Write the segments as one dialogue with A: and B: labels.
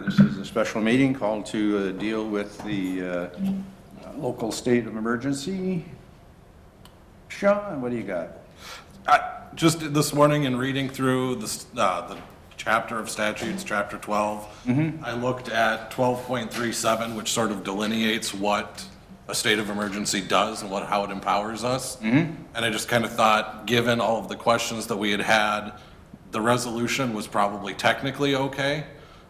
A: This is a special meeting called to deal with the local state of emergency. Sean, what do you got?
B: Just this morning in reading through the chapter of statutes, chapter 12, I looked at 12.37, which sort of delineates what a state of emergency does and how it empowers us. And I just kind of thought, given all of the questions that we had, the resolution was probably technically okay,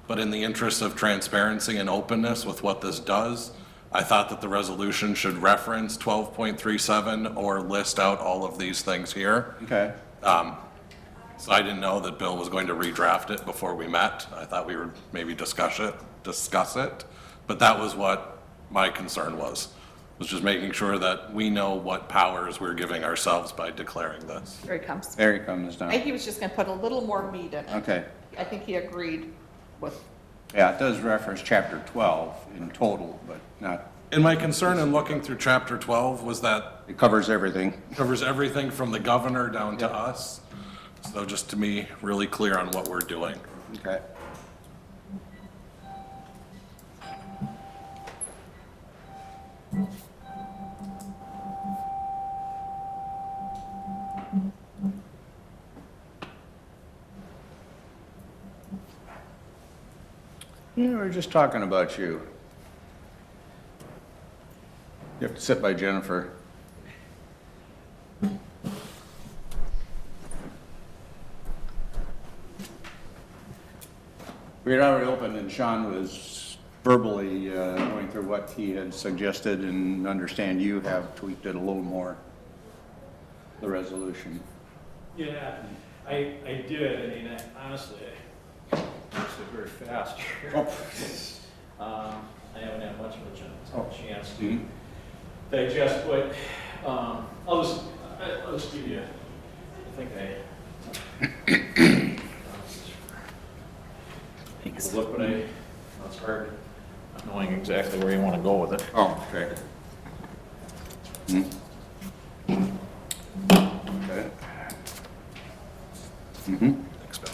B: but in the interest of transparency and openness with what this does, I thought that the resolution should reference 12.37 or list out all of these things here.
A: Okay.
B: So I didn't know that Bill was going to redraft it before we met. I thought we would maybe discuss it, but that was what my concern was just making sure that we know what powers we're giving ourselves by declaring this.
C: Here he comes.
A: There he comes
C: I
A: down.
C: think he was just gonna put a little more meat in it.
A: Okay.
C: I think he agreed with,
A: Yeah, it does reference chapter 12 in total, but not,
B: And my concern in looking through chapter 12 was that
A: it covers everything.
B: it covers everything from the governor down to us. So just to me, really clear on what we're doing.
A: Okay. Yeah, we're just talking about you. You have to sit by Jennifer. We had already opened and Sean was verbally going through what he had suggested, and understand you have tweaked it a little more, the resolution.
D: Yeah, I did. I mean, honestly, I actually very fast here. I haven't had much of a chance to digest what, I'll just give you, I think look, but it's hard not knowing exactly where you want to go with it.
A: Oh, okay. Okay.
B: Thanks, Bill.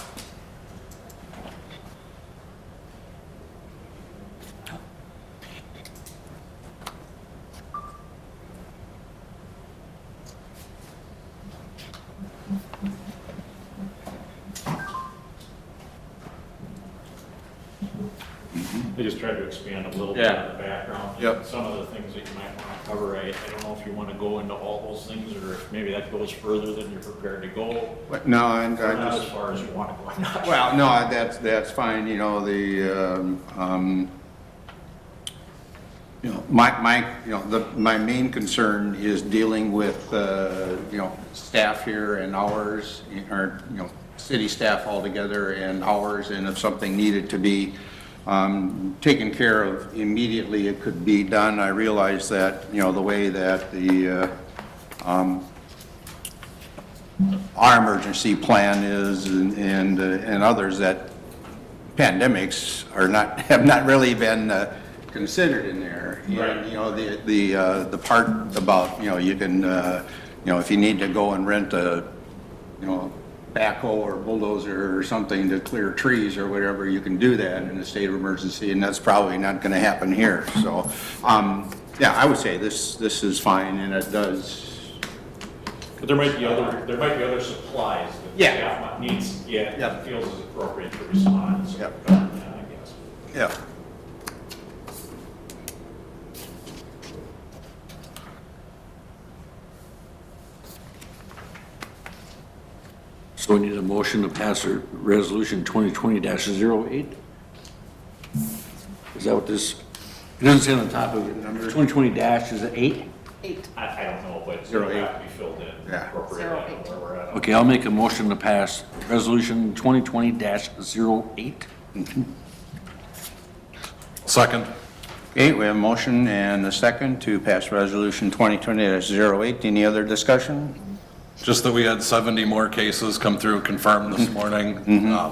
D: I just tried to expand a little bit
A: Yeah.
D: on the background.
A: Yep.
D: Some of the things that you might want to cover. I don't know if you want to go into all those things, or if maybe that goes further than you're prepared to go.
A: But no, and
D: Or
A: I
D: not
A: just.
D: as far as you want to go. I'm not
A: Well, no, that's fine, you know, my main concern is dealing with, staff here and hours, or, city staff altogether and hours, and if something needed to be taken care of immediately, it could be done. I realize that, the way that our emergency plan is and others, that pandemics have not really been considered in there.
D: Right.
A: The part about, you can, if you need to go and rent a, backhoe or bulldozer or something to clear trees or whatever, you can do that in a state of emergency, and that's probably not going to happen here. So, yeah, I would say this is fine, and it does.
D: But there might be other supplies that
A: Yeah.
D: staff needs,
A: Yep.
D: feels is appropriate to respond. So,
A: Yep.
D: yeah, I guess.
A: Yeah.
E: So we need a motion to pass a resolution 2020-08? Is that what this, it doesn't say on the top of it, number 2020- is it 8?
C: 8.
D: I don't know, but
A: Zero
D: it'll
A: eight.
D: have to be filled in
A: Yeah.
D: appropriately.
C: Zero
D: I don't know
C: eight.
D: where we're at.
E: Okay, I'll make a motion to pass resolution 2020-08.
B: Second.
A: Okay, we have a motion and a second to pass resolution 2020-08. Any other discussion?
B: Just that we had 70 more cases come through confirmed this morning.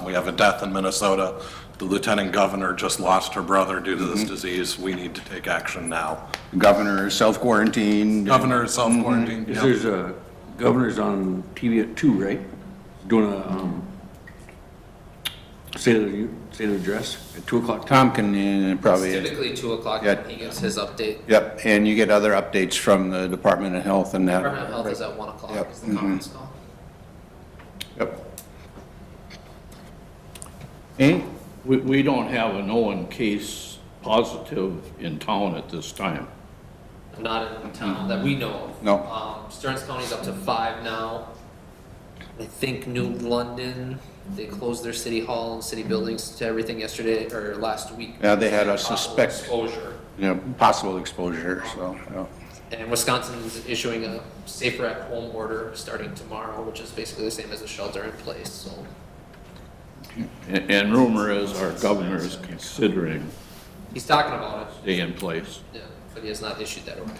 B: We have a death in Minnesota. The lieutenant governor just lost her brother due to this disease. We need to take action now.
A: Governor is self-quarantined.
B: Governor is self-quarantined.
E: Is
B: Yep.
E: there's a, governor's on TV at 2, right? Doing a Say the address at 2 o'clock.
A: Tom can probably,
F: Typically 2 o'clock,
A: Yeah.
F: he gives his update.
A: yep, and you get other updates from the Department of Health and that.
F: Department of Health is at 1 o'clock,
A: Yep.
F: is the conference call.
A: Yep. Any?
G: We don't have a known case positive in town at this time.
F: Not in town that we know of.
A: No.
F: Stearns County's up to 5 now. I think New London, they closed their city hall and city buildings to everything yesterday, or last week.
A: Yeah, they had a
F: Possible
A: suspect,
F: Exposure.
A: possible exposure, so, yeah.
F: And Wisconsin's issuing a safer at home order starting tomorrow, which is basically the same as a shelter in place, so.
G: And rumor is our governor is considering
F: He's talking about it,
G: stay in place.
F: yeah, but he has not issued that order.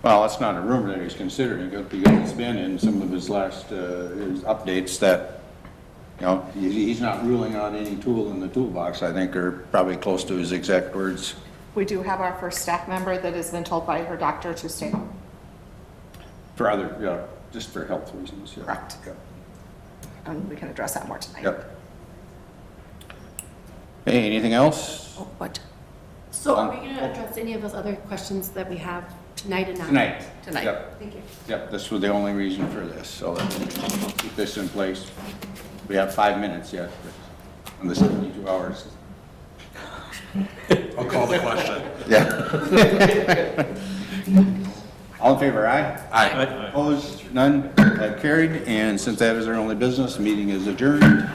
A: Well, it's not a rumor that he's considering it, because it's been in some of his last, his updates that, he's not ruling out any tool in the toolbox, I think, are probably close to his exact words.
C: We do have our first staff member that has been told by her doctor to stay home.
A: For other, just for health reasons, yeah.
C: Correct.
A: Yep.
C: And we can address that more tonight.
A: Yep. Hey, anything else?
C: Oh, what?
H: So are we going to address any of those other questions that we have tonight and not?
A: Tonight.
C: Tonight.
A: Yep.
H: Thank you.
A: Yep, this was the only reason for this, so let's keep this in place. We have 5 minutes yet, on the 72 hours.
B: I'll call the question.
A: Yeah. All in favor, aye?
B: Aye.
A: Opposed, none, that carried, and since that is our only business, the meeting is adjourned.